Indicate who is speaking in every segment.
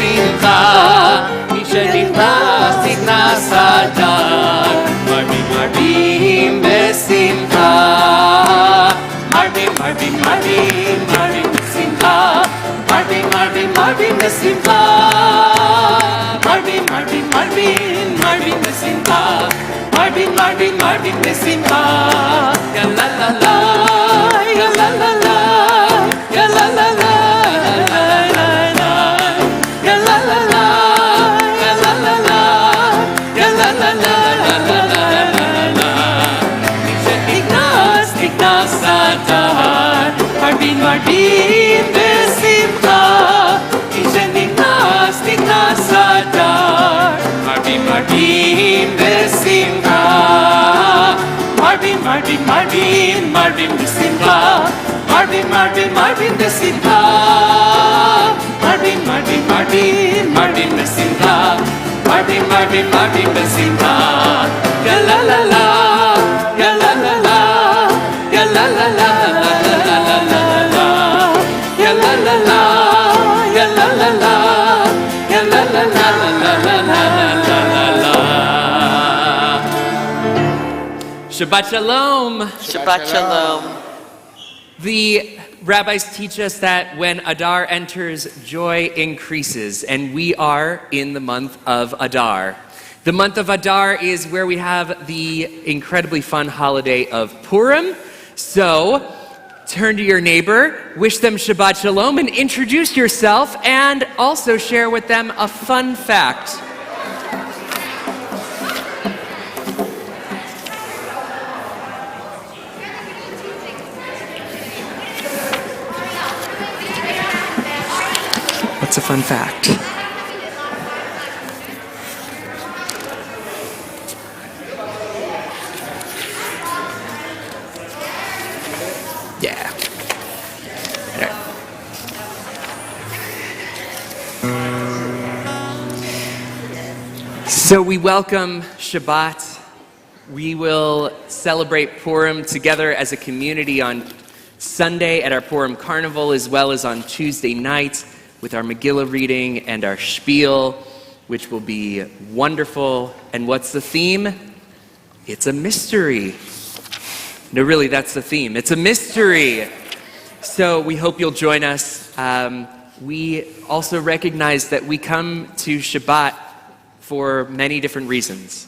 Speaker 1: בשמחה, מי שנכנס נכנס אדר, מרבים מרבים בשמחה, מרבים מרבים מרבים מרבים בשמחה, מרבים מרבים מרבים בשמחה, מרבים מרבים מרבים מרבים בשמחה, מרבים מרבים מרבים בשמחה, יא לה לה לה, יא לה לה לה, יא לה לה לה, יא לה לה לה, יא לה לה לה, יא לה לה לה, מי שנכנס נכנס אדר, מרבים מרבים בשמחה, מי שנכנס נכנס אדר, מרבים מרבים בשמחה, מרבים מרבים מרבים מרבים בשמחה, מרבים מרבים מרבים בשמחה, מרבים מרבים מרבים מרבים בשמחה, מרבים מרבים מרבים בשמחה, יא לה לה לה, יא לה לה לה, יא לה לה לה, יא לה לה לה, יא לה לה לה, יא לה לה לה, Shabbat Shalom.
Speaker 2: Shabbat Shalom.
Speaker 1: The rabbis teach us that when Adar enters, joy increases, and we are in the month of Adar. The month of Adar is where we have the incredibly fun holiday of Purim. So, turn to your neighbor, wish them Shabbat Shalom, and introduce yourself, and also share with them a fun fact. What's a fun fact? Yeah. So we welcome Shabbat. We will celebrate Purim together as a community on Sunday at our Purim Carnival, as well as on Tuesday night with our Megillah reading and our spiel, which will be wonderful. And what's the theme? It's a mystery. No, really, that's the theme. It's a mystery. So we hope you'll join us. We also recognize that we come to Shabbat for many different reasons.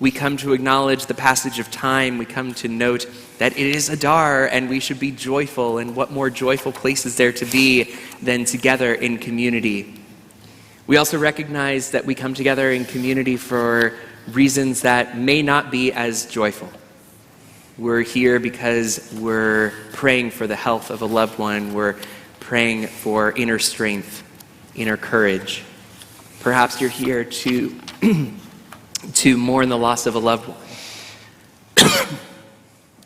Speaker 1: We come to acknowledge the passage of time. We come to note that it is Adar and we should be joyful. And what more joyful place is there to be than together in community? We also recognize that we come together in community for reasons that may not be as joyful. We're here because we're praying for the health of a loved one. We're praying for inner strength, inner courage. Perhaps you're here to mourn the loss of a loved one.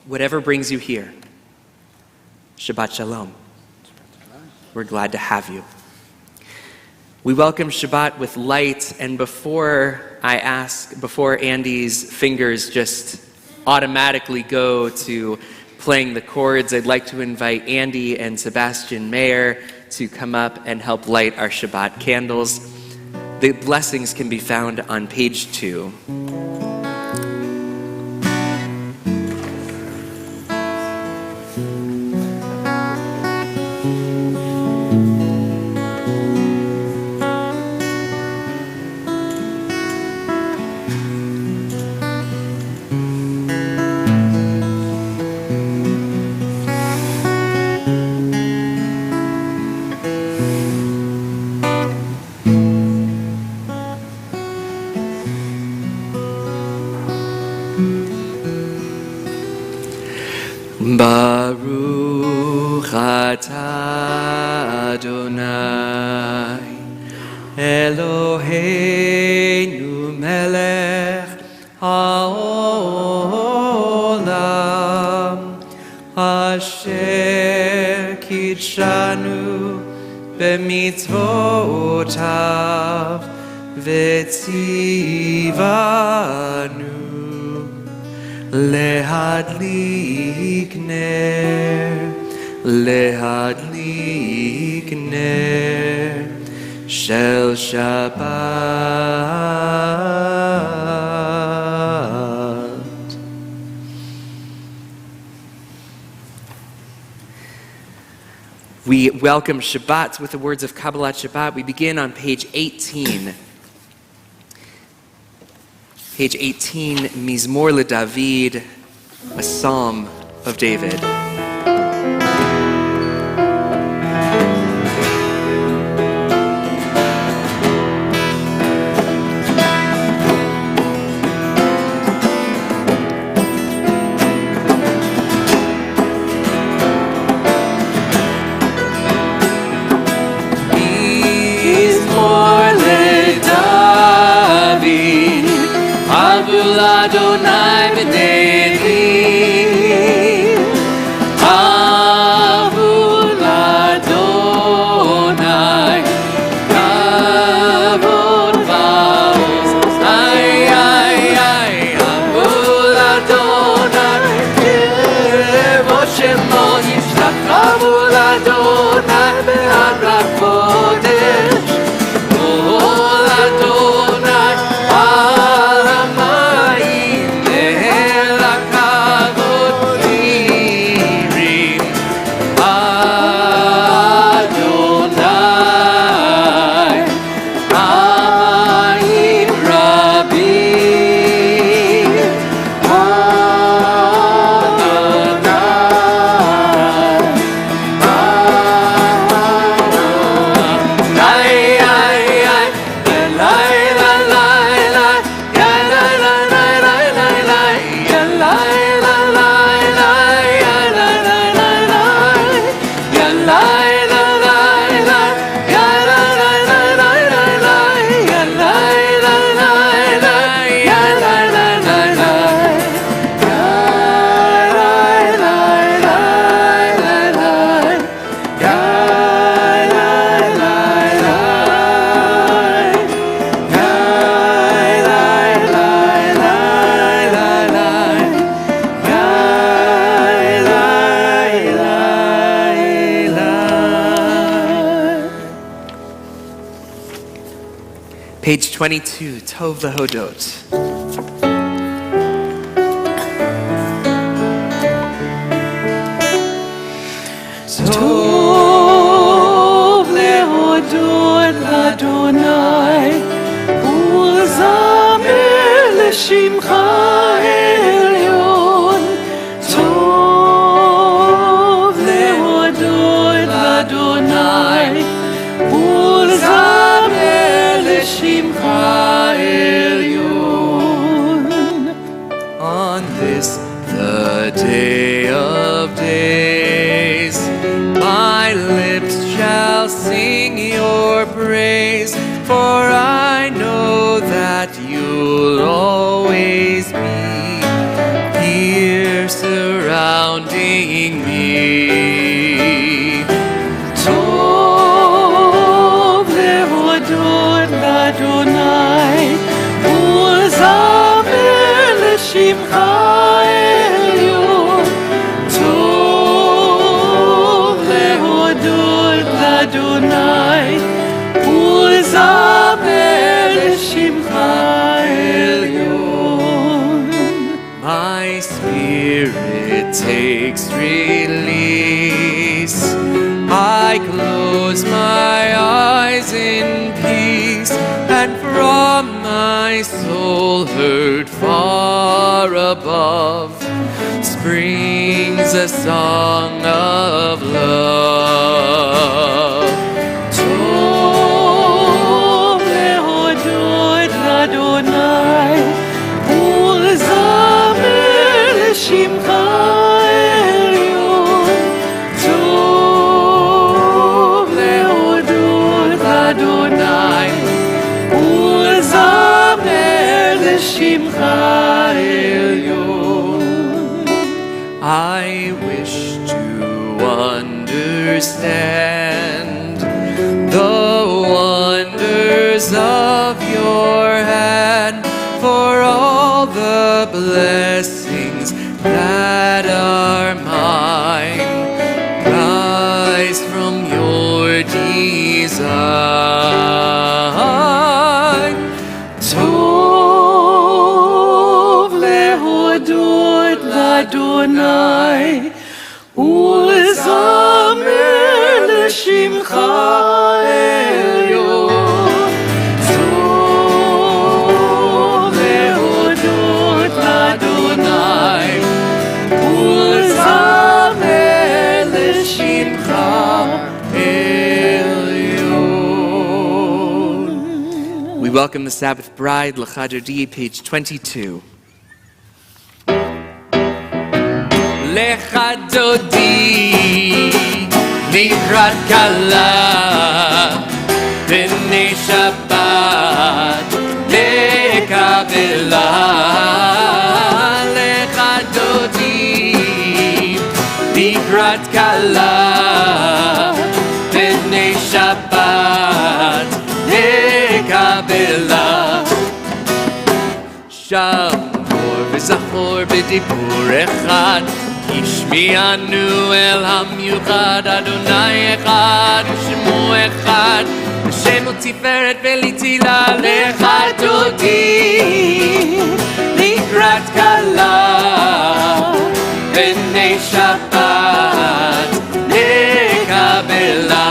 Speaker 1: Whatever brings you here, Shabbat Shalom. We're glad to have you. We welcome Shabbat with light, and before Andy's fingers just automatically go to playing the chords, I'd like to invite Andy and Sebastian Mayer to come up and help light our Shabbat candles. The blessings can be found on page 2. Baruch atah Adonai Eloheinu melech haolam asher kitshanu b'mitzvotav v'tzivanu Lehadlik ner shel Shabbat. We welcome Shabbat with the words of Kabbalat Shabbat. We begin on page 18. Page 18, Mizmor LeDavid, a psalm of David.
Speaker 2: Adonai b'nei Avul Adonai Kavod va'oz Ay, ay, ay Avul Adonai Kevod shemo yishlach Avul Adonai be'adra kodesh Kol Adonai
Speaker 1: Page 22, Tov Lehodot.
Speaker 2: Tov lehodot l'Adonai ולזמר לשמך העליון. טוב להודות לאדוני ולזמר לשמך העליון.
Speaker 1: On this, the day of days, my lips shall sing your praise, for I know that you'll always be here surrounding me.
Speaker 2: טוב להודות לאדוני ולזמר לשמך העליון. טוב להודות לאדוני ולזמר לשמך העליון.
Speaker 1: My spirit takes release. I close my eyes in peace, and from my soul heard far above springs a song of love.
Speaker 2: טוב להודות לאדוני ולזמר לשמך העליון. טוב להודות לאדוני ולזמר לשמך העליון.
Speaker 1: I wish to understand the wonders of your hand, for all the blessings that are mine rise from your design. We welcome the Sabbath bride, L'chadodi, page 22. L'chadodi, likrat kala, b'nei Shabbat, lekabela. L'chadodi, likrat kala, b'nei Shabbat, lekabela. Shamor v'zachor b'dibur echad, Yishmi'anu el hamiuchad, Adonai echad, Shemo echad, Shemo tiferet ve'litila. L'chadodi, likrat kala, b'nei Shabbat, lekabela.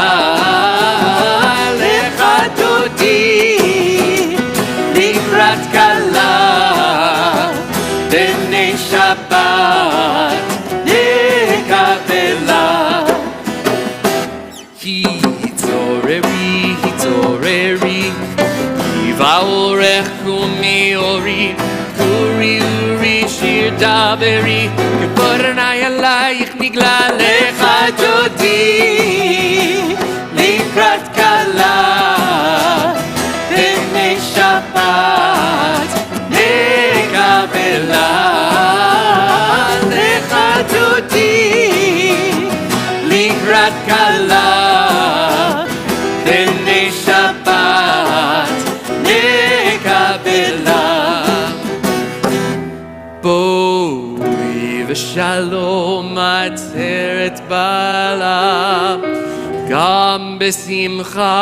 Speaker 1: L'chadodi, likrat kala, b'nei Shabbat, lekabela. Hitoreri, Yivaorech kumi ori, kuri uri shir daveri, Keporanai alayich nigla. L'chadodi, likrat kala, b'nei Shabbat, lekabela. L'chadodi, likrat kala, b'nei Shabbat, lekabela. Boi v'shalom atzeret bala, gam b'simcha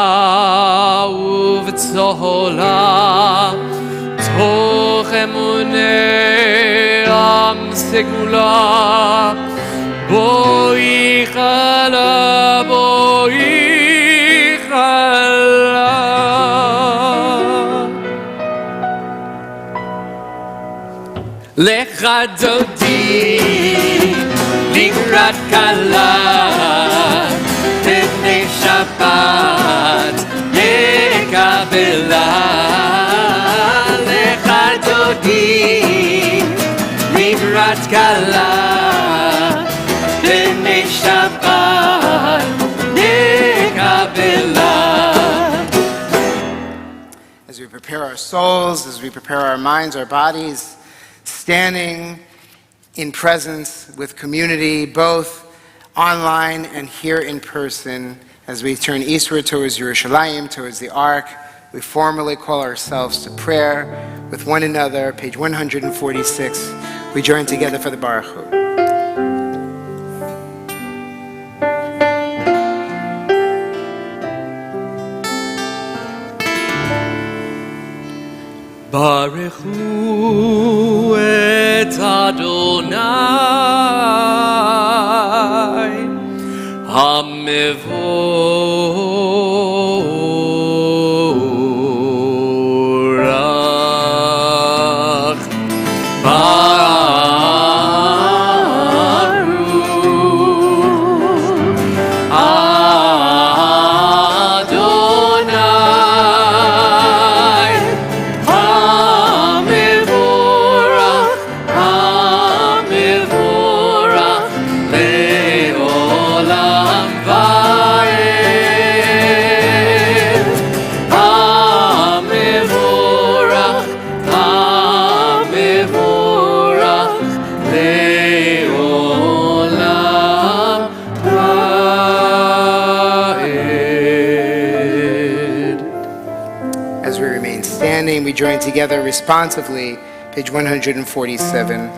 Speaker 1: uv'tzola, toch emunei am segula. Boi chala, boi chala. L'chadodi, likrat kala, b'nei Shabbat, lekabela. L'chadodi, likrat kala, b'nei Shabbat, lekabela.
Speaker 3: As we prepare our souls, as we prepare our minds, our bodies, standing in presence with community, both online and here in person, as we turn eastward towards Yerushalayim, towards the Ark, we formally call ourselves to prayer with one another. Page 146, we join together for the Baruch Hu.
Speaker 1: Baruch Hu et Adonai HaMevorach.
Speaker 3: We join together responsively, page 147.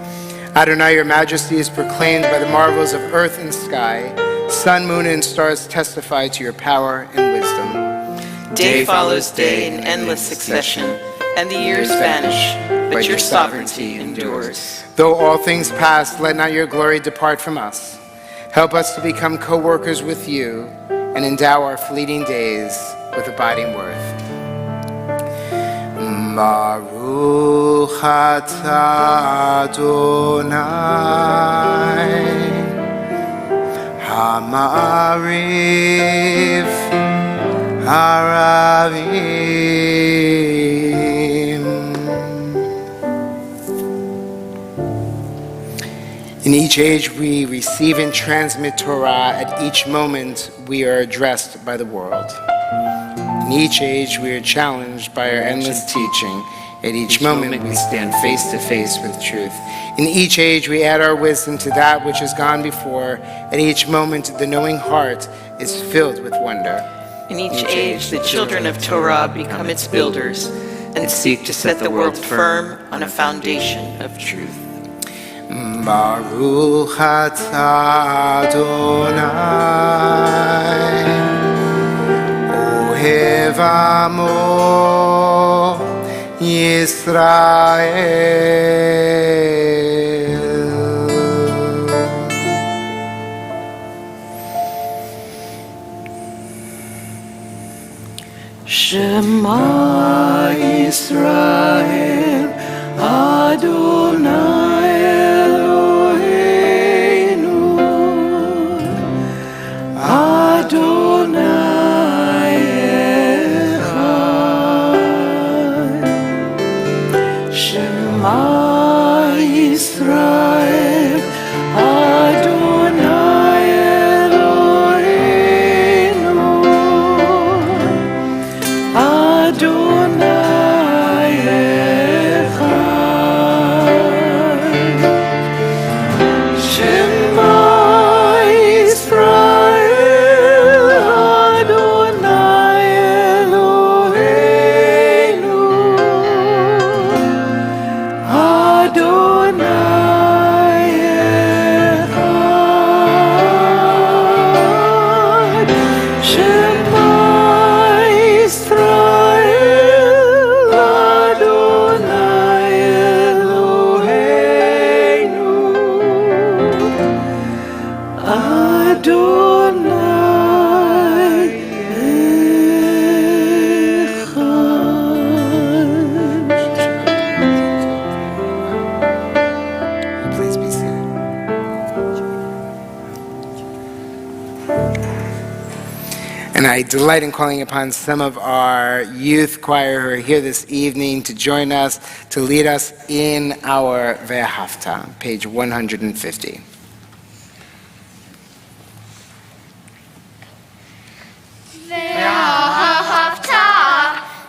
Speaker 3: Adonai, your majesty is proclaimed by the marvels of earth and sky. Sun, moon, and stars testify to your power and wisdom.
Speaker 4: Day follows day in endless succession, and the years vanish, but your sovereignty endures.
Speaker 3: Though all things pass, let not your glory depart from us. Help us to become co-workers with you and endow our fleeting days with abiding worth. Baruch atah Adonai Ha'ma'arif Aravim. In each age, we receive and transmit Torah. At each moment, we are addressed by the world. In each age, we are challenged by our endless teaching. At each moment, we stand face to face with truth. In each age, we add our wisdom to that which has gone before. At each moment, the knowing heart is filled with wonder.
Speaker 4: In each age, the children of Torah become its builders and seek to set the world firm on a foundation of truth.
Speaker 3: Baruch atah Adonai, ohev amo Yisrael.
Speaker 2: Shema Yisrael, Adonai Eloheinu, Adonai Echad. Shema Yisrael, Adonai Eloheinu, Adonai Echad. Shema Yisrael, Adonai Eloheinu, Adonai Echad. Shema Yisrael, Adonai Eloheinu, Adonai Echad.
Speaker 3: Please be seated. And I delight in calling upon some of our youth choir who are here this evening to join us, to lead us in our Ve'ahavta, page 150.
Speaker 5: ואהבת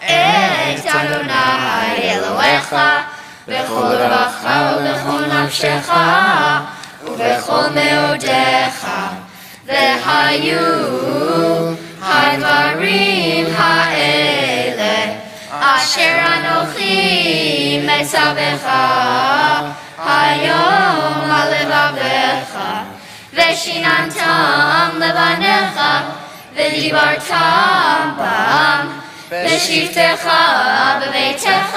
Speaker 5: את אדוני אלוהיך בכל לבבך ובכל נפשך ובכל מאודיך. והיו הדברים האלה אשר אנוכי מצווך היום על לבביך ושיננתם לבניך ודיברתם בם בשבתך בביתך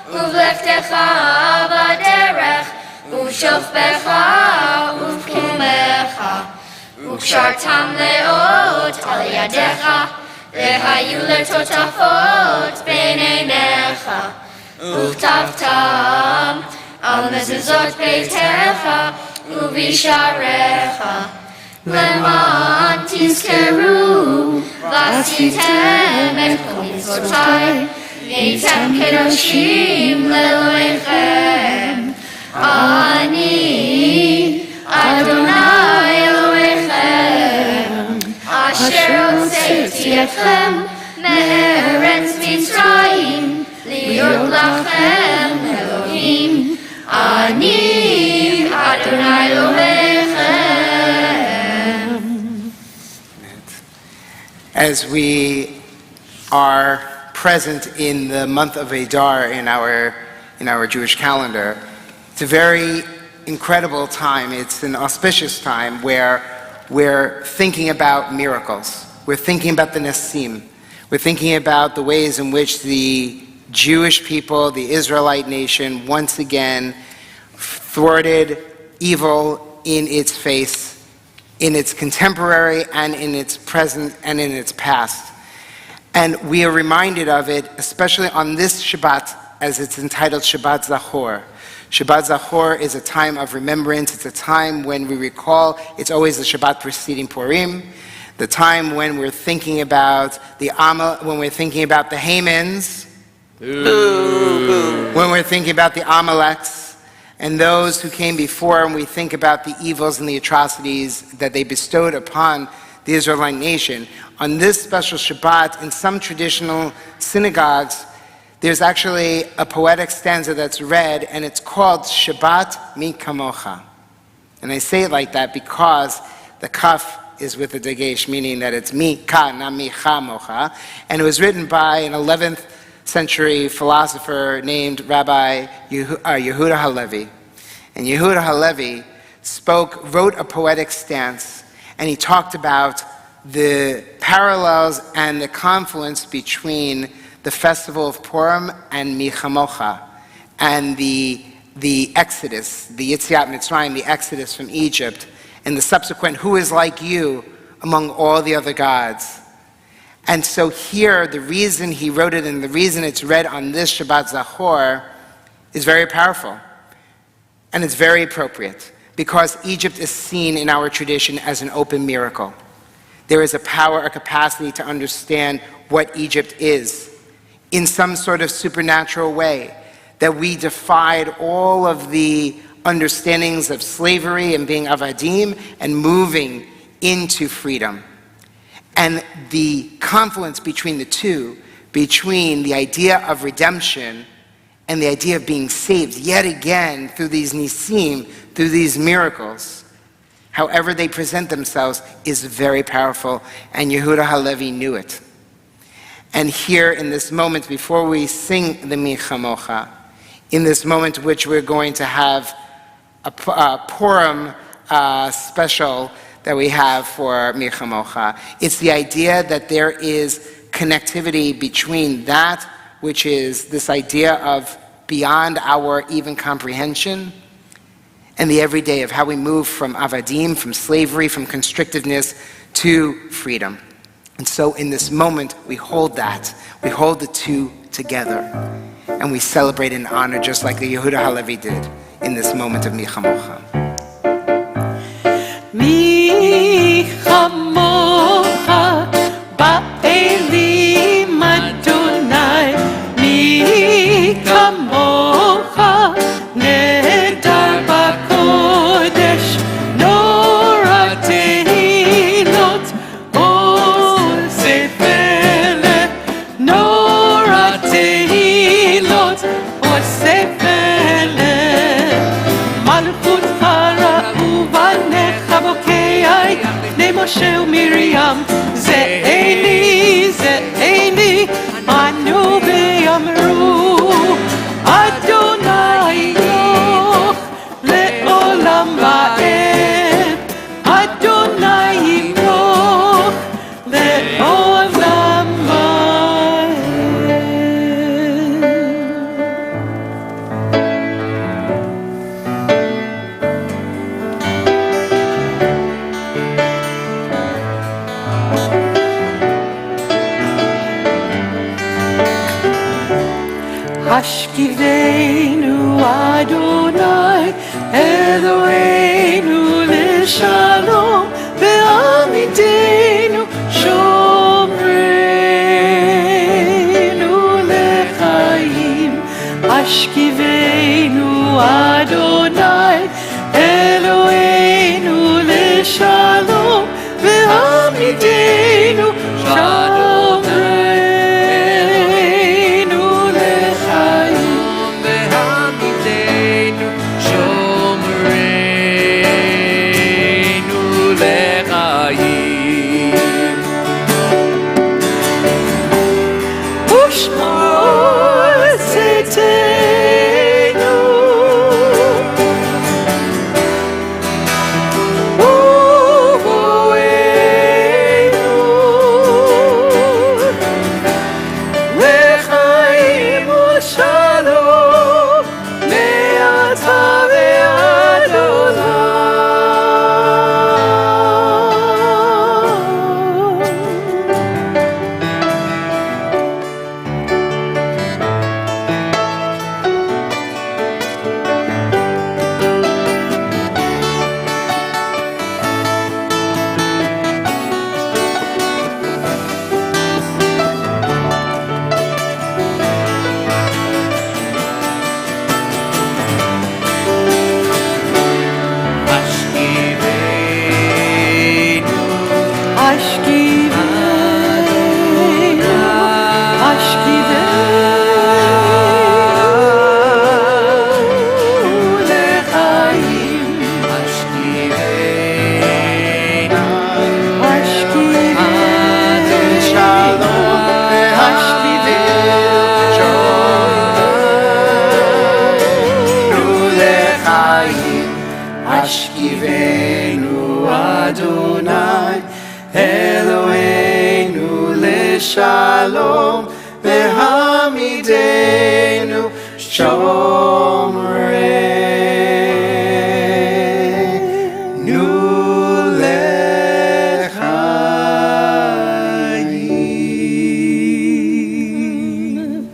Speaker 5: ובלכתך בדרך ובשוכבך ובקומך וקשרתם לאות על ידיך והיו לטוטפות בין עיניך וכתבתם על מזוזות ביתך ובשעריך למען תזכרו ועשיתם את כל מצוותיי והייתם קדושים לאלוהיכם. אני אדוני אלוהיכם אשר הוצאתי אתכם מארץ מצרים להיות לכם אלוהים. אני אדוני אלוהיכם.
Speaker 3: As we are present in the month of Adar in our Jewish calendar, it's a very incredible time. It's an auspicious time where we're thinking about miracles. We're thinking about the Nessim. We're thinking about the ways in which the Jewish people, the Israelite nation, once again thwarted evil in its face, in its contemporary and in its present and in its past. And we are reminded of it, especially on this Shabbat, as it's entitled Shabbat Zachor. Shabbat Zachor is a time of remembrance. It's a time when we recall. It's always the Shabbat preceding Purim. the time when we're thinking about the Hamans, when we're thinking about the Amaleks, and those who came before, and we think about the evils and the atrocities that they bestowed upon the Israelite nation. On this special Shabbat, in some traditional synagogues, there's actually a poetic stanza that's read, and it's called Shabbat Mi Kamocha. And I say it like that because the kaf is with a dagesh, meaning that it's mi ka, not mi cha mocha. And it was written by an 11th century philosopher named Rabbi Yehuda Halevi. And Yehuda Halevi wrote a poetic stance, and he talked about the parallels and the confluence between the festival of Purim and Michamocha, and the Exodus, the Yetziat Mitzrayim, the Exodus from Egypt, and the subsequent who is like you among all the other gods. And so here, the reason he wrote it and the reason it's read on this Shabbat Zachor is very powerful. And it's very appropriate, because Egypt is seen in our tradition as an open miracle. There is a power, a capacity to understand what Egypt is in some sort of supernatural way, that we defied all of the understandings of slavery and being avadim and moving into freedom. And the confluence between the two, between the idea of redemption and the idea of being saved yet again through these nisim, through these miracles, however they present themselves, is very powerful, and Yehuda Halevi knew it. And here in this moment, before we sing the Mi Chamocha, in this moment which we're going to have a Purim special that we have for Mi Chamocha, it's the idea that there is connectivity between that which is this idea of beyond our even comprehension, and the everyday of how we move from avadim, from slavery, from constrictiveness to freedom. And so in this moment, we hold that. We hold the two together. And we celebrate and honor just like the Yehuda Halevi did in this moment of Mi Chamocha.
Speaker 2: Mi Chamocha ba'elim Adonai, Mi Chamocha nedar ba'kodesh, Nora tehilot ol sefele, Nora tehilot ol sefele, Malchut hara'u banecha bokei ne Moshe u'Miriam, Ze'eni, anu ve'amru, Adonai Yimloch le'olam va'ed, Adonai Yimloch le'olam va'ed. Hashkivenu Adonai Eloheinu l'shalom ve'amidenu shomreinu l'chaim. Hashkivenu Adonai Eloheinu l'shalom ve'amidenu shomreinu l'chaim. Ushmor tzedkenu, uvoenu, lechaim u'shalom, me'ata ve'ad olam. לשלום והעמידנו שומרנו לחיים.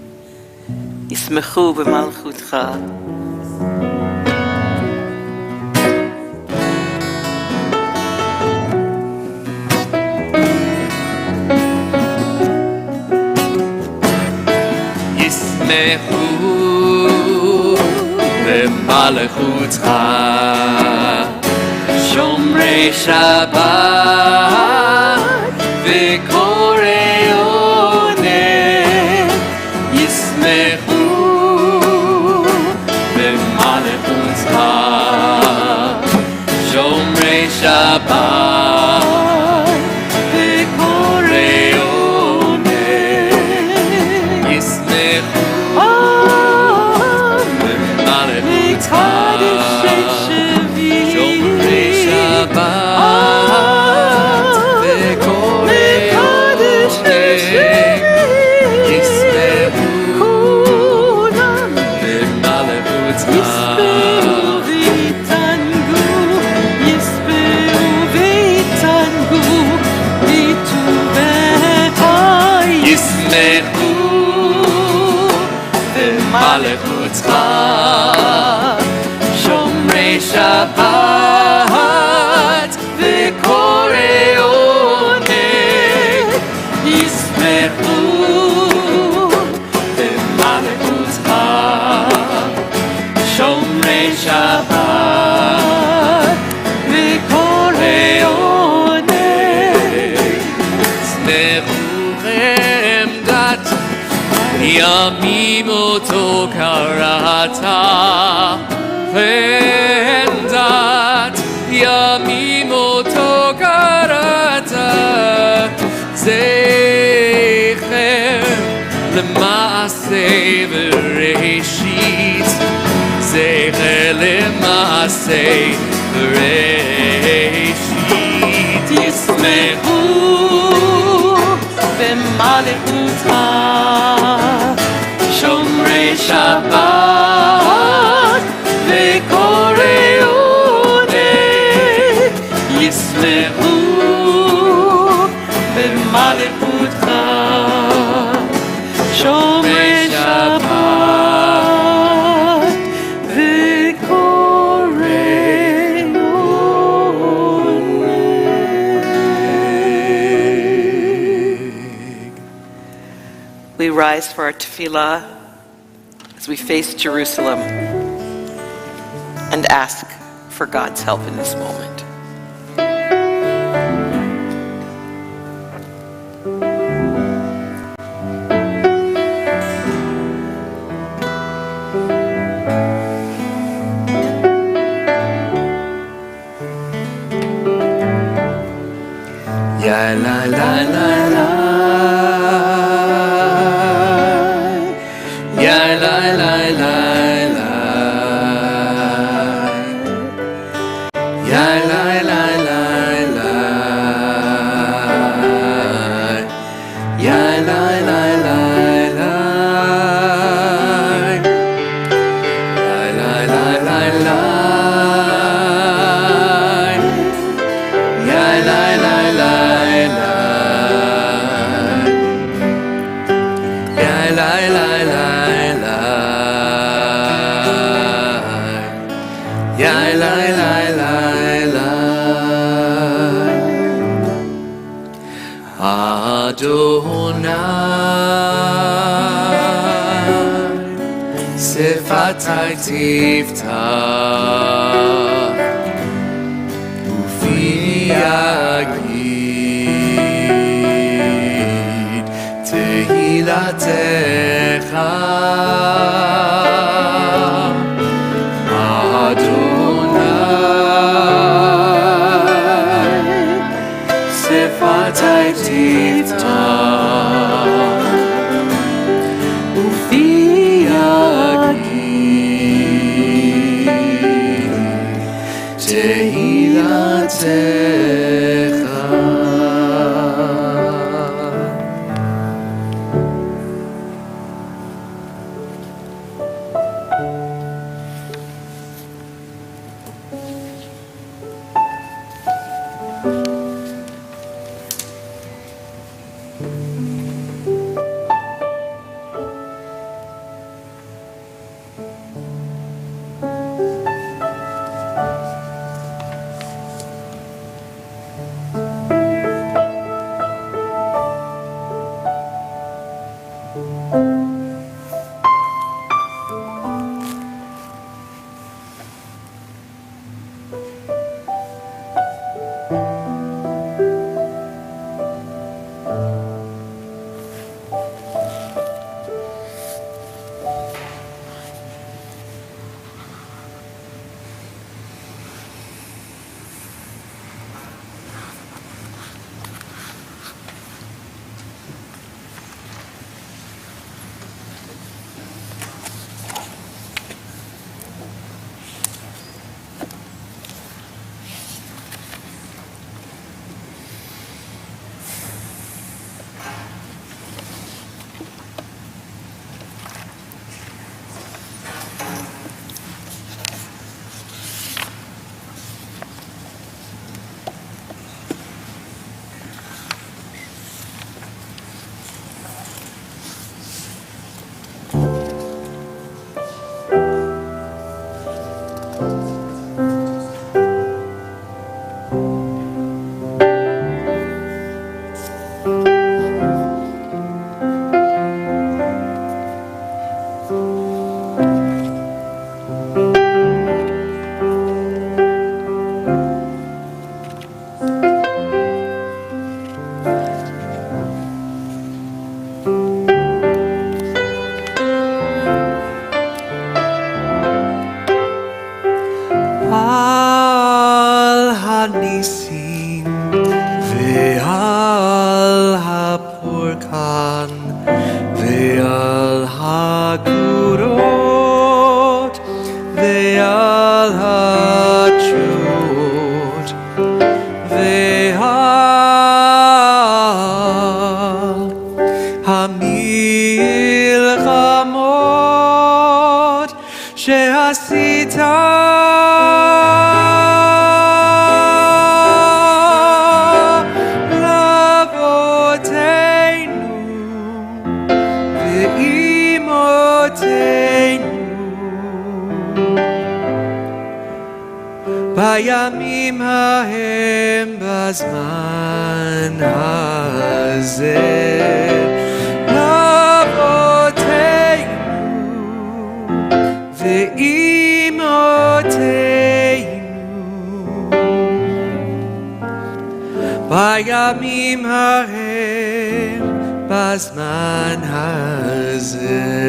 Speaker 4: ישמחו במלכותך.
Speaker 1: ישמחו במלכותך, שומרי שבת וקוראי עונג. ישמחו במלכותך, שומרי שבת וקוראי עונג. ישמחו שומרי שבת וקוראי עונג. ישמחו במלכותך. ישמחו במלכותך, שומרי שבת וקוראי עונג. ישמחו במלכותך, שומרי שבת וקוראי עונג. ישמחו עמדת ימים אותו קראת, ועמדת ימים אותו קראת. זכר למעשה בראשית, זכר למעשה בראשית. ישמחו במלכותך, שומרי שבת וקוראי עונג. ישמחו במלכותך, שומרי שבת וקוראי עונג. We rise for our tefillah as we face Jerusalem and ask for God's help in this moment. Ya la la la la, ya la la la la, ya la la la la, ya la la la la, ya la la la la, ya la la la. Adonai, Sifatai tiftach, Ufi yagid tehilatecha. Adonai, Sifatai tiftach, Ufi yagid tehilatecha.
Speaker 2: שעשית בימים ההם בזמן הזה לאבותינו ואימותינו בימים ההם בזמן הזה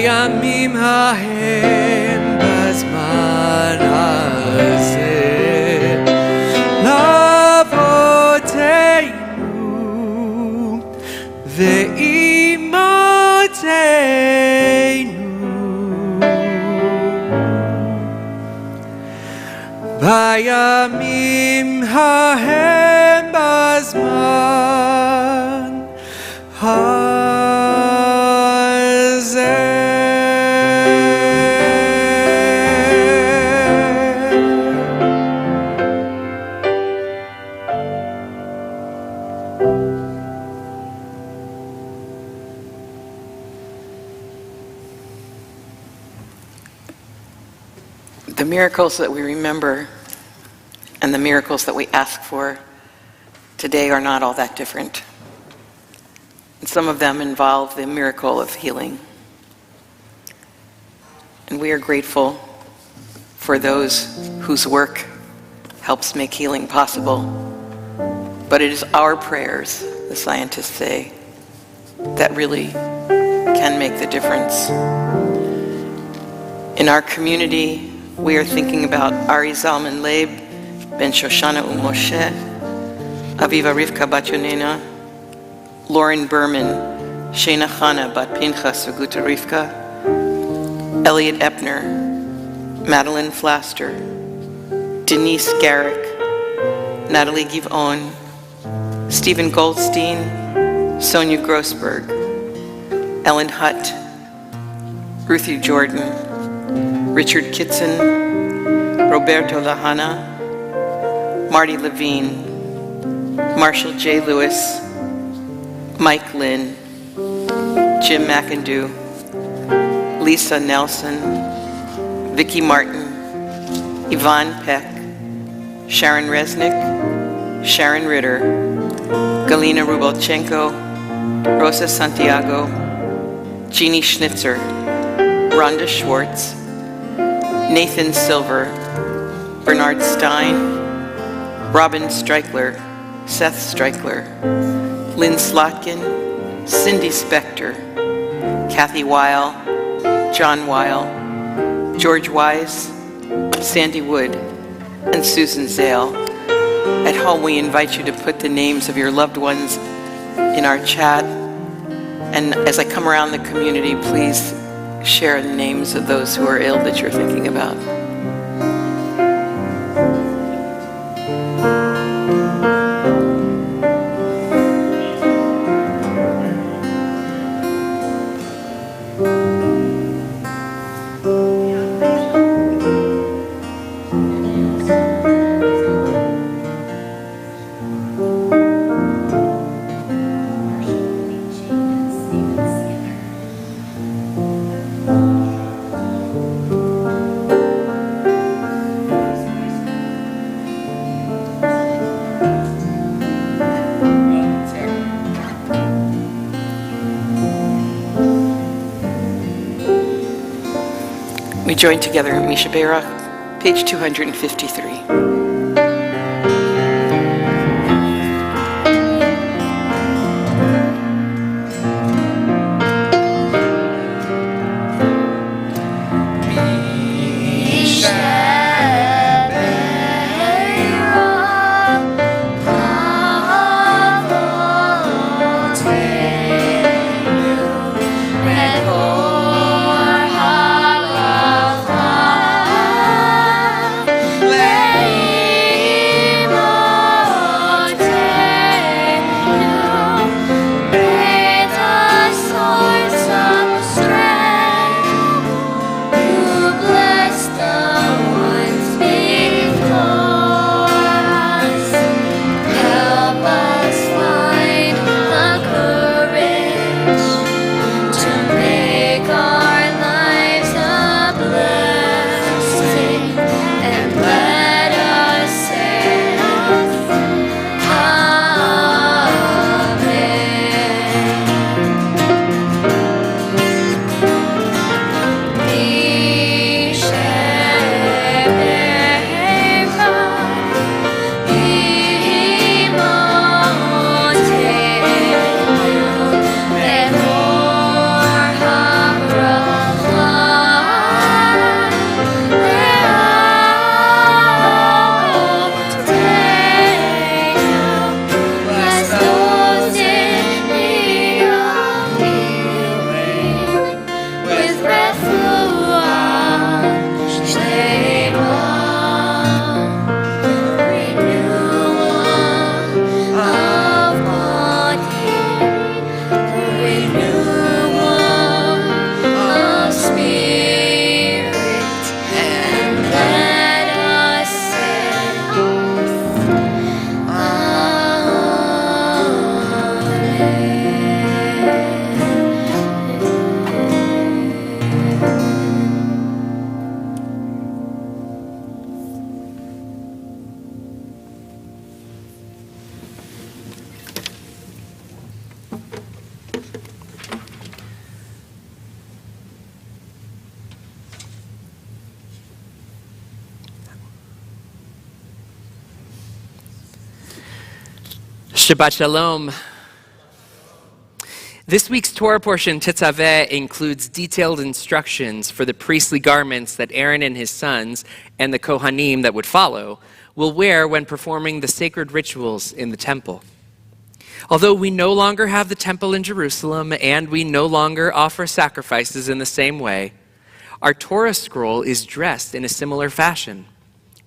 Speaker 2: בימים ההם בזמן הזה לאבותינו ואימותינו בימים ההם בזמן
Speaker 4: The miracles that we remember and the miracles that we ask for today are not all that different. And some of them involve the miracle of healing. And we are grateful for those whose work helps make healing possible. But it is our prayers, the scientists say, that really can make the difference. In our community, we are thinking about Ari Zalman Leib, Ben Shoshana Moshe, Aviva Rivka Bat Yonena, Lauren Berman, Shana Chana Bat Pinchas Suguta Rivka, Elliot Epner, Madeline Flaster, Denise Garrick, Natalie Givon, Stephen Goldstein, Sonia Grossberg, Ellen Hutt, Ruthie Jordan, Richard Kitson, Roberto Lahana, Marty Levine, Marshall J. Lewis, Mike Lynn, Jim McIndoe, Lisa Nelson, Vicki Martin, Yvonne Peck, Sharon Resnick, Sharon Ritter, Galina Rubalchenko, Rosa Santiago, Jeannie Schnitzer, Rhonda Schwartz, Nathan Silver, Bernard Stein, Robin Streichler, Seth Streichler, Lynn Slotkin, Cindy Spector, Kathy Weil, John Weil, George Wise, Sandy Wood, and Susan Zale. At home, we invite you to put the names of your loved ones in our chat. And as I come around the community, please share the names of those who are ill that you're thinking about. join together in Misha Berach, page 253.
Speaker 1: Shabbat Shalom. This week's Torah portion, Tetzaveh, includes detailed instructions for the priestly garments that Aaron and his sons and the Kohanim that would follow will wear when performing the sacred rituals in the temple. Although we no longer have the temple in Jerusalem and we no longer offer sacrifices in the same way, our Torah scroll is dressed in a similar fashion,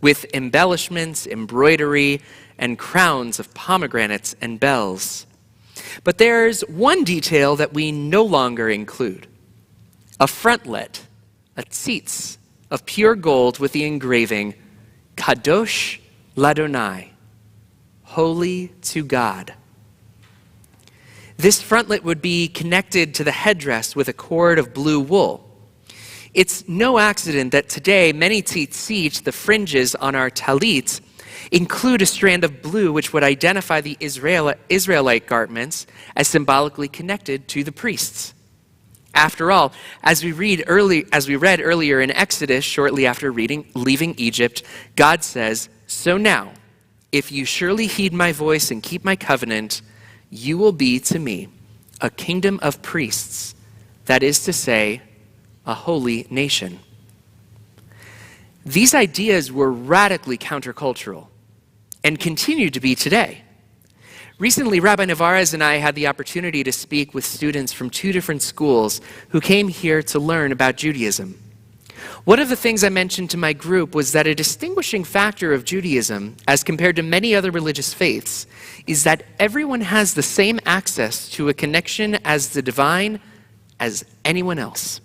Speaker 1: with embellishments, embroidery, and crowns of pomegranates and bells. But there's one detail that we no longer include: a frontlet, a tzitz of pure gold with the engraving, Kadosh Ladonai, holy to God. This frontlet would be connected to the headdress with a cord of blue wool. It's no accident that today many tzitzit, the fringes on our talit, include a strand of blue which would identify the Israelite garments as symbolically connected to the priests. After all, as we read earlier in Exodus, shortly after leaving Egypt, God says, "So now, if you surely heed my voice and keep my covenant, you will be to me a kingdom of priests, that is to say, a holy nation." These ideas were radically countercultural and continue to be today. Recently, Rabbi Navarez and I had the opportunity to speak with students from 2 different schools who came here to learn about Judaism. One of the things I mentioned to my group was that a distinguishing factor of Judaism, as compared to many other religious faiths, is that everyone has the same access to a connection as the divine as anyone else.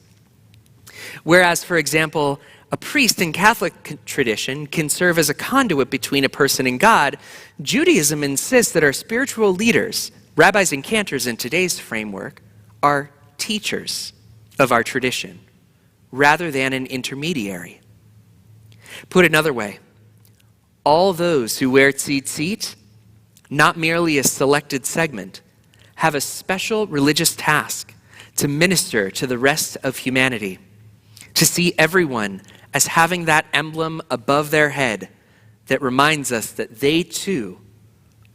Speaker 1: Whereas, for example, a priest in Catholic tradition can serve as a conduit between a person and God, Judaism insists that our spiritual leaders, rabbis and cantors in today's framework, are teachers of our tradition, rather than an intermediary. Put another way, all those who wear tzitzit, not merely a selected segment, have a special religious task to minister to the rest of humanity, to see everyone as having that emblem above their head that reminds us that they too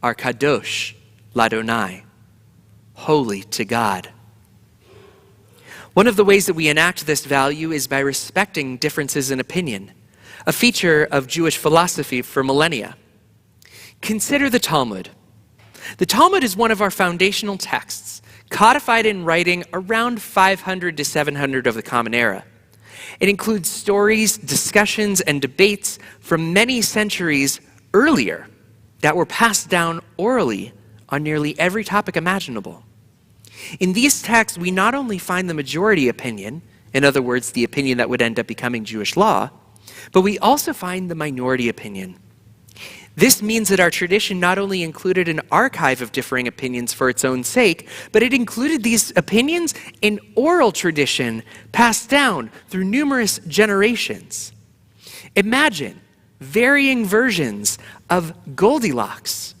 Speaker 1: are kadosh ladonai, holy to God. One of the ways that we enact this value is by respecting differences in opinion, a feature of Jewish philosophy for millennia. Consider the Talmud. The Talmud is one of our foundational texts, codified in writing around 500 to 700 of the Common Era. It includes stories, discussions, and debates from many centuries earlier that were passed down orally on nearly every topic imaginable. In these texts, we not only find the majority opinion, in other words, the opinion that would end up becoming Jewish law, but we also find the minority opinion. This means that our tradition not only included an archive of differing opinions for its own sake, but it included these opinions in oral tradition passed down through numerous generations. Imagine varying versions of Goldilocks,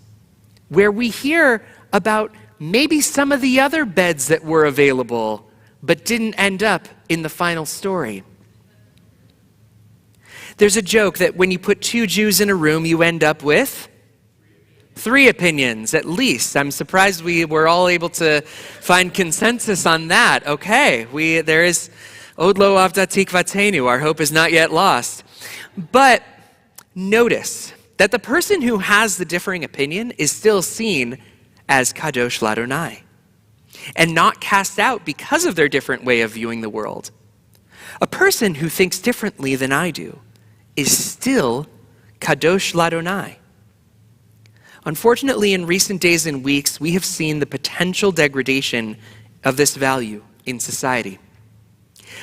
Speaker 1: where we hear about maybe some of the other beds that were available but didn't end up in the final story. There's a joke that when you put two Jews in a room, you end up with 3 opinions, at least. I'm surprised we were all able to find consensus on that. Okay, there is Od lo avda tikvatenu, our hope is not yet lost. But notice that the person who has the differing opinion is still seen as kadosh ladonai, and not cast out because of their different way of viewing the world. A person who thinks differently than I do is still kadosh ladonai. Unfortunately, in recent days and weeks, we have seen the potential degradation of this value in society.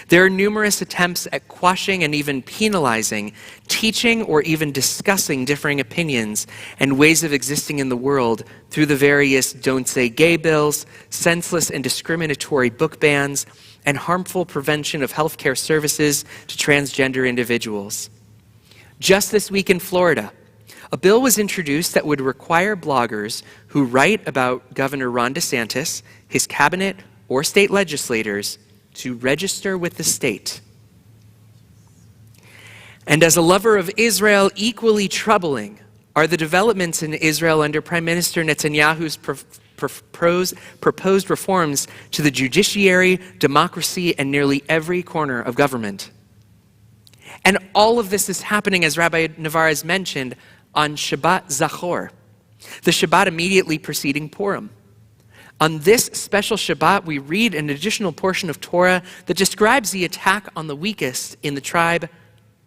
Speaker 1: There are numerous attempts at quashing and even penalizing, teaching or even discussing differing opinions and ways of existing in the world through the various Don't Say Gay bills, senseless and discriminatory book bans, and harmful prevention of healthcare services to transgender individuals. Just this week in Florida, a bill was introduced that would require bloggers who write about Governor Ron DeSantis, his cabinet, or state legislators to register with the state. And as a lover of Israel, equally troubling are the developments in Israel under Prime Minister Netanyahu's proposed reforms to the judiciary, democracy, and nearly every corner of government. And all of this is happening, as Rabbi Navarez mentioned, on Shabbat Zachor, the Shabbat immediately preceding Purim. On this special Shabbat, we read an additional portion of Torah that describes the attack on the weakest in the tribe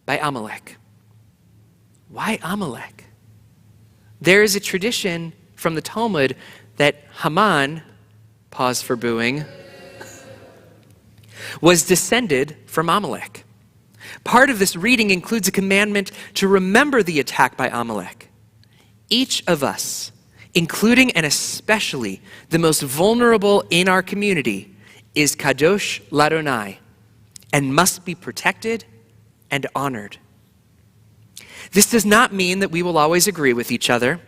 Speaker 1: by Amalek. Why Amalek? There is a tradition from the Talmud that Haman, pause for booing, was descended from Amalek. Part of this reading includes a commandment to remember the attack by Amalek. Each of us, including and especially the most vulnerable in our community, is kadosh ladonai and must be protected and honored. This does not mean that we will always agree with each other.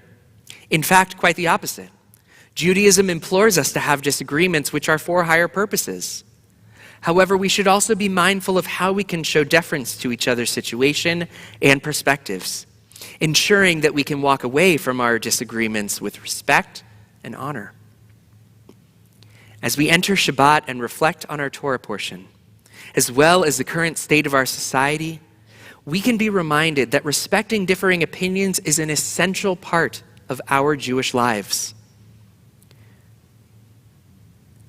Speaker 1: In fact, quite the opposite. Judaism implores us to have disagreements which are for higher purposes. However, we should also be mindful of how we can show deference to each other's situation and perspectives, ensuring that we can walk away from our disagreements with respect and honor. As we enter Shabbat and reflect on our Torah portion, as well as the current state of our society, we can be reminded that respecting differing opinions is an essential part of our Jewish lives.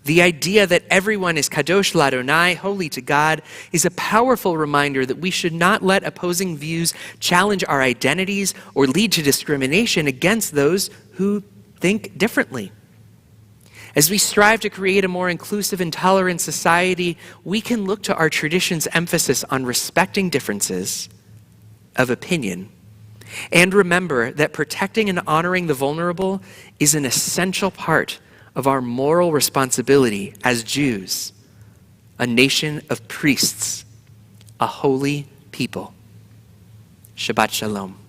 Speaker 1: The idea that everyone is kadosh ladonai, holy to God, is a powerful reminder that we should not let opposing views challenge our identities or lead to discrimination against those who think differently. As we strive to create a more inclusive and tolerant society, we can look to our tradition's emphasis on respecting differences of opinion and remember that protecting and honoring the vulnerable is an essential part of our moral responsibility as Jews, a nation of priests, a holy people. Shabbat Shalom.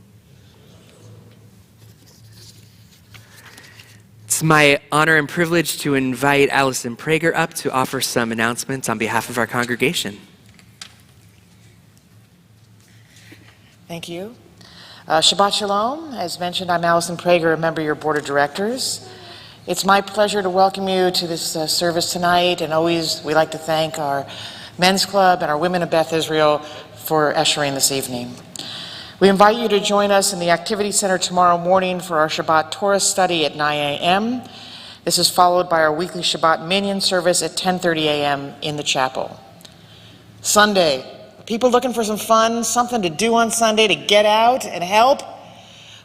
Speaker 1: It's my honor and privilege to invite Allison Prager up to offer some announcements on behalf of our congregation.
Speaker 6: Thank you. Shabbat Shalom. As mentioned, I'm Allison Prager, a member of your board of directors. It's my pleasure to welcome you to this service tonight, and always we like to thank our men's club and our women of Beth Israel for ushering this evening. We invite you to join us in the Activity Center tomorrow morning for our Shabbat Torah study at 9 a.m. This is followed by our weekly Shabbat Minyan service at 10:30 a.m. in the chapel. Sunday, people looking for some fun, something to do on Sunday to get out and help?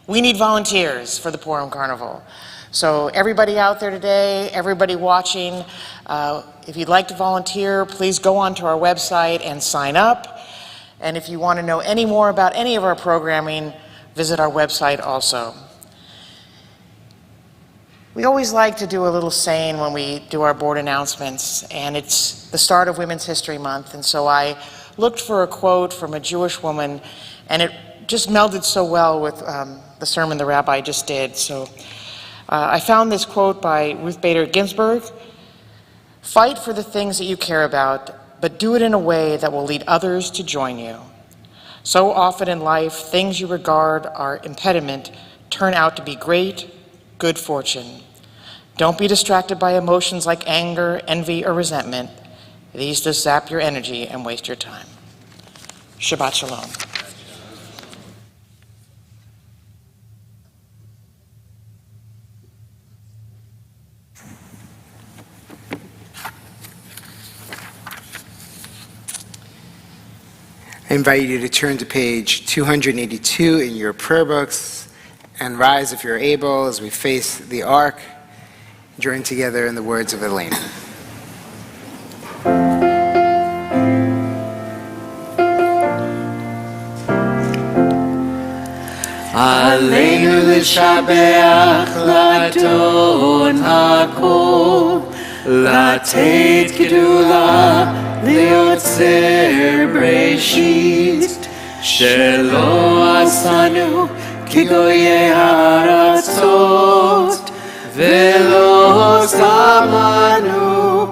Speaker 6: We need volunteers for the Purim Carnival. So everybody out there today, everybody watching, if you'd like to volunteer, please go onto our website and sign up. And if you want to know any more about any of our programming, visit our website also. We always like to do a little saying when we do our board announcements, and it's the start of Women's History Month, and so I looked for a quote from a Jewish woman, and it just melded so well with the sermon the rabbi just did. So I found this quote by Ruth Bader Ginsburg: "Fight for the things that you care about, but do it in a way that will lead others to join you. So often in life, things you regard are impediment turn out to be great, good fortune. Don't be distracted by emotions like anger, envy, or resentment. These just zap your energy and waste your time." Shabbat Shalom.
Speaker 3: I invite you to turn to page 282 in your prayer books and rise if you're able as we face the ark, join together in the words of Elena.
Speaker 2: Aleinu l'shabeach l'adon hakol, לתת גדולה ליוצר בראשית, שלא עשנו כגויי הארצות, ולא שמנו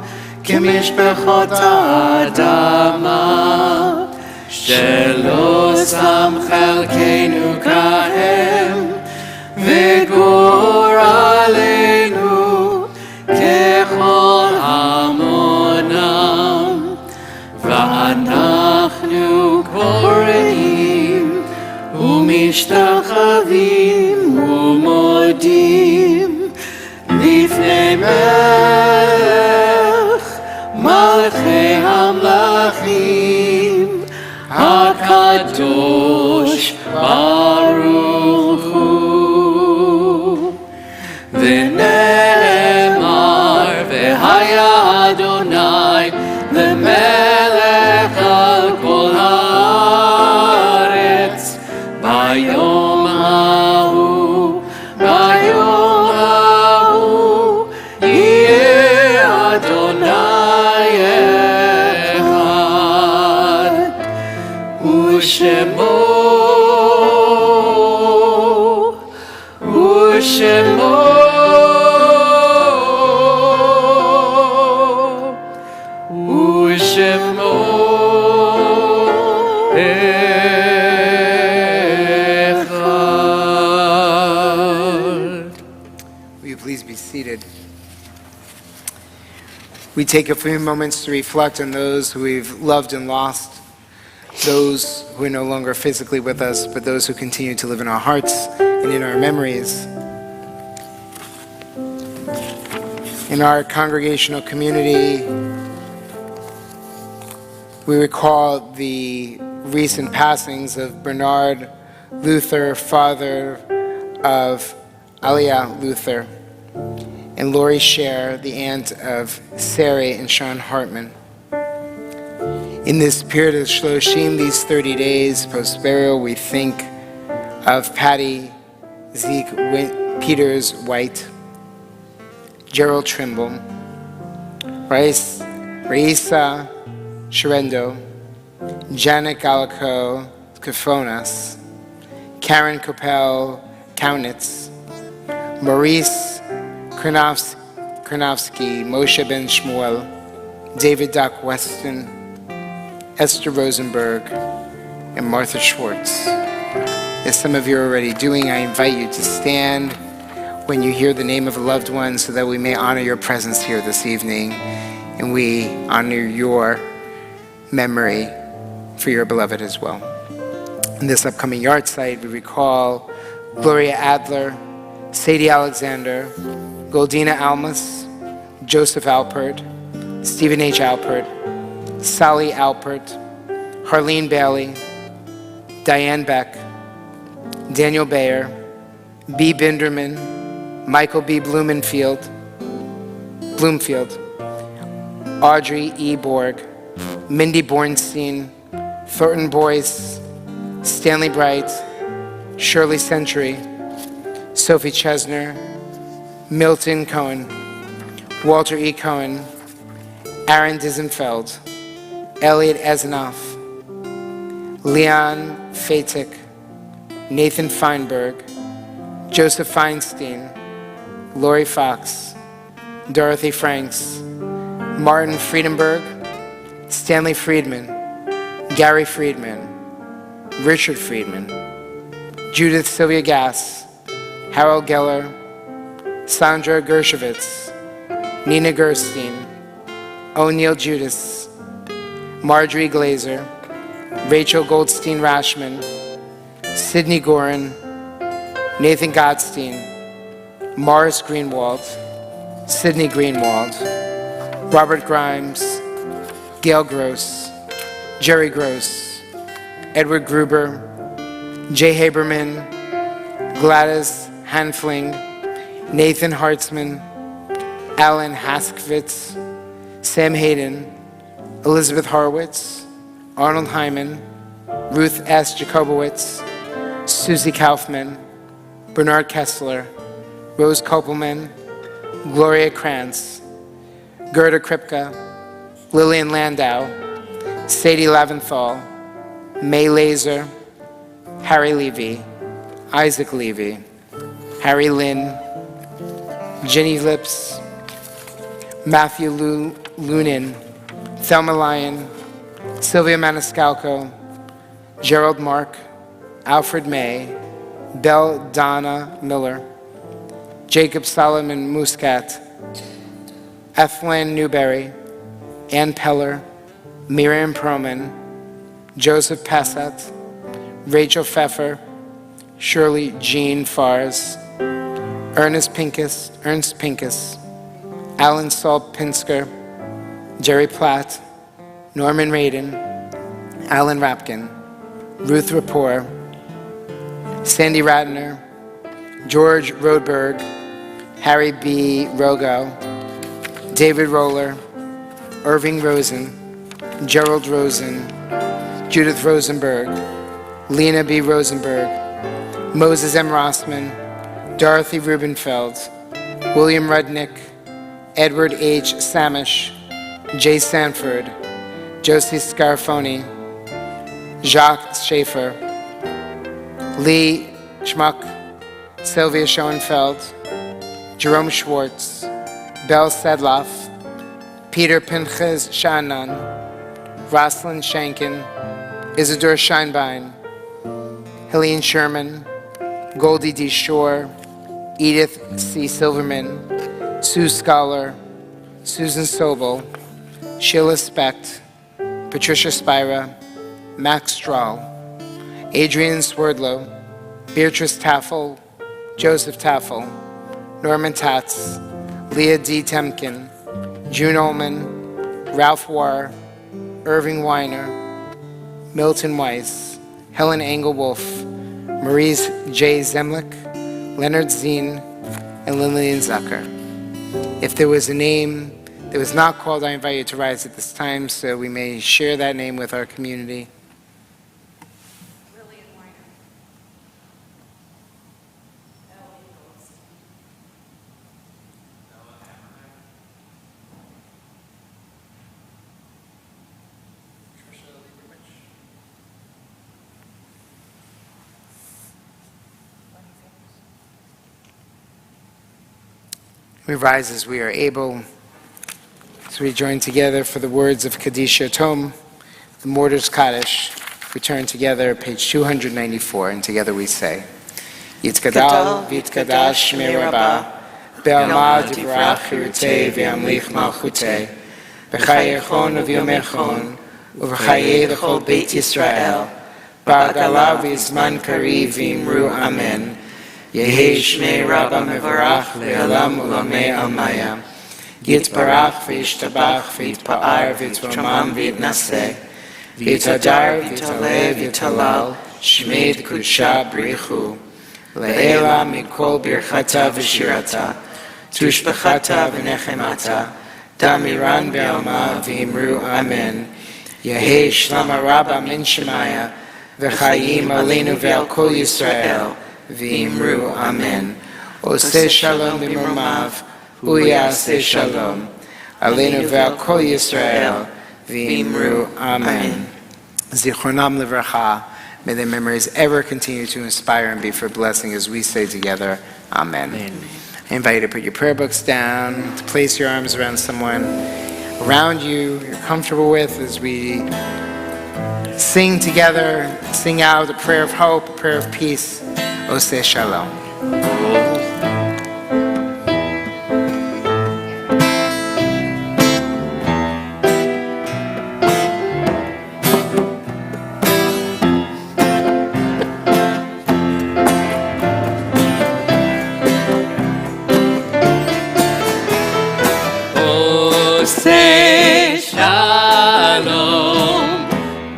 Speaker 2: כמשפחות האדמה, שלא שם חלקנו כהם, וגורלנו ככל המונם, ואנחנו קוראים ומשתחווים ומודים לפני מלך מלכי המלכים הקדוש ברוך הוא. ונאמר והיה אדוני למלך על כל הארץ ביום ההוא, ביום ההוא יהיה אדוני אחד, ושמו
Speaker 3: We take a few moments to reflect on those who we've loved and lost, those who are no longer physically with us, but those who continue to live in our hearts and in our memories. In our congregational community, we recall the recent passings of Bernard Luther, father of Aliyah Luther, and Lori Scher, the aunt of Sari and Sean Hartman. In this period of Shloshim, these 30 days post-burial, we think of Patty Zeke Peters White, Gerald Trimble, Raisa Sherendo, Janet Gallico Kafonas, Karen Kopel Kaunitz, Maurice Kranowski, Moshe Ben Shmuel, David Doc Weston, Esther Rosenberg, and Martha Schwartz. As some of you are already doing, I invite you to stand when you hear the name of a loved one so that we may honor your presence here this evening and we honor your memory for your beloved as well. In this upcoming yard site, we recall Gloria Adler, Sadie Alexander, Goldina Almas, Joseph Alpert, Stephen H. Alpert, Sally Alpert, Harlene Bailey, Diane Beck, Daniel Bayer, B. Binderman, Michael B. Bloomfield, Audrey E. Borg, Mindy Bornstein, Thornton Boyce, Stanley Bright, Shirley Century, Sophie Chesner, Milton Cohen, Walter E. Cohen, Aaron Dizenfeld, Elliot Ezanoff, Leon Fatic, Nathan Feinberg, Joseph Feinstein, Lori Fox, Dorothy Franks, Martin Friedenberg, Stanley Friedman, Gary Friedman, Richard Friedman, Judith Sylvia Gass, Harold Geller, Sandra Gershowitz, Nina Gerstein, O'Neill Judas, Marjorie Glazer, Rachel Goldstein Rashman, Sidney Gorin, Nathan Gottstein, Morris Greenwald, Sidney Greenwald, Robert Grimes, Gail Gross, Jerry Gross, Edward Gruber, Jay Haberman, Gladys Hanfling, Nathan Hartzman, Alan Haskvitz, Sam Hayden, Elizabeth Horowitz, Arnold Hyman, Ruth S. Jacobowitz, Susie Kaufman, Bernard Kessler, Rose Kopelman, Gloria Krantz, Gerda Kripke, Lillian Landau, Sadie Laventhal, May Laser, Harry Levy, Isaac Levy, Harry Lynn, Jenny Lips, Matthew Lunin, Thelma Lyon, Sylvia Maniscalco, Gerald Mark, Alfred May, Belle Donna Miller, Jacob Solomon Muscat, Ethlyn Newberry, Ann Peller, Miriam Perlman, Joseph Passat, Rachel Pfeffer, Shirley Jean Fars, Ernst Pincus, Alan Saul Pinsker, Jerry Platt, Norman Radin, Alan Rapkin, Ruth Rapport, Sandy Ratner, George Rodberg, Harry B. Rogo, David Roller, Irving Rosen, Gerald Rosen, Judith Rosenberg, Lena B. Rosenberg, Moses M. Rossman, Dorothy Rubenfeld, William Rudnick, Edward H. Samish, Jay Sanford, Josie Scarfoni, Jacques Schaefer, Lee Schmuck, Sylvia Schoenfeld, Jerome Schwartz, Belle Sedloff, Peter Pinches Shannon, Rosalind Shankin, Isidore Scheinbein, Helene Sherman, Goldie D. Shore, Edith C. Silverman, Sue Scholar, Susan Sobel, Sheila Specht, Patricia Spira, Max Strahl, Adrian Swerdlow, Beatrice Taffel, Joseph Taffel, Norman Tatz, Leah D. Temkin, June Ullman, Ralph Warr, Irving Weiner, Milton Weiss, Helen Engelwolf, Maurice J. Zemlich, Leonard Zine, and Lillian Zucker. If there was a name that was not called, I invite you to rise at this time so we may share that name with our community. We rise as we are able, as we join together for the words of Kaddish Tom, the Mortar's Kaddish. If we turn together, page 294, and together we say, Yitzkadal v'yitkadash shmei Rabbah, Be'alma divrach chirutei v'yamlich malchutei, B'chayechon v'yomechon, Uv'chayei l'chol Beit Yisrael, Ba'agala v'yizman kariv v'imru amen, Yehei shmei Rabbah mevarach le'olam ulamei almaya, Yitbarach v'yishtabach v'yitpa'ar v'yitramam v'yitnaseh, V'yitadar v'yitale v'yitalal, Shmei d'kudsha b'richu, Le'ela mikol birchata v'shirata, Tushbachata v'nechemata, Damiran be'alma v'imru amen, Yehei shlama rabba min shemaya, V'chayim aleinu ve'al kol Yisrael, v'imru amen. Oseh shalom b'mromav, Hu ya'aseh shalom, aleinu ve'al kol Yisrael, v'imru amen. Zichronam livracha. May their memories ever continue to inspire and be for blessing as we say together, amen. I invite you to put your prayer books down, to place your arms around someone around you you're comfortable with as we sing together, sing out a prayer of hope, a prayer of peace. Oseh shalom.
Speaker 2: Say shalom,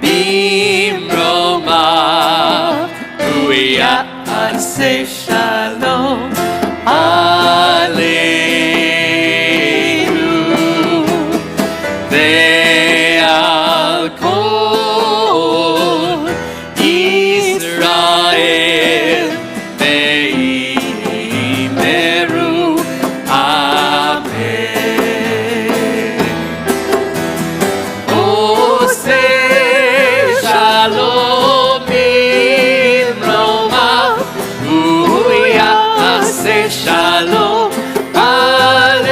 Speaker 2: bimromav, huya say shalom, aleinu, ve'al kol Yisrael, ve'imeru, amen. Shalom aleinu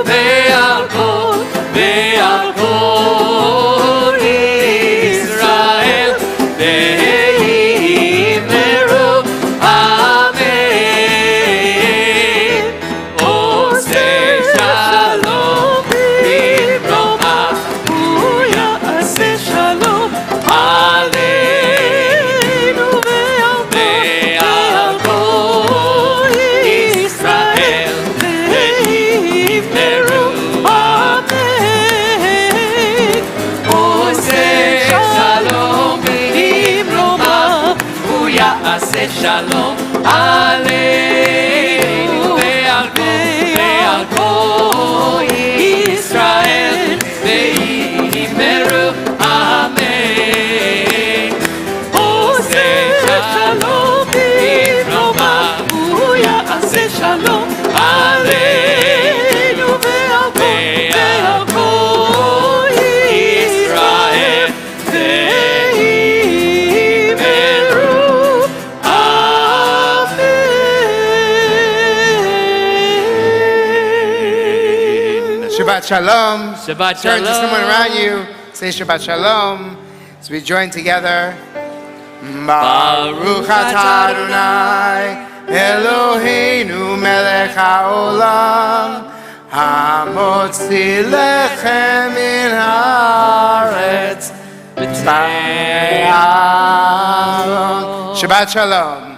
Speaker 2: ve'al kol Yisrael ve'imeru amen. Oseh shalom b'mromav, Hu ya'aseh shalom aleinu ve'al kol Israel ve'imeru amen. Oseh shalom b'mromav, Hu ya'aseh shalom aleinu ve'al kol Israel ve'imeru amen. Oseh shalom b'mromav, Hu ya'aseh shalom aleinu ve'al kol Israel ve'imeru amen.
Speaker 3: Shabbat shalom.
Speaker 1: Shabbat
Speaker 3: Turn to someone
Speaker 1: shalom.
Speaker 3: around you. Say Shabbat shalom. As we join together. Baruch atah Adonai Eloheinu melech haolam hamotzi lechem min haaretz b'tzayavon. Shabbat shalom.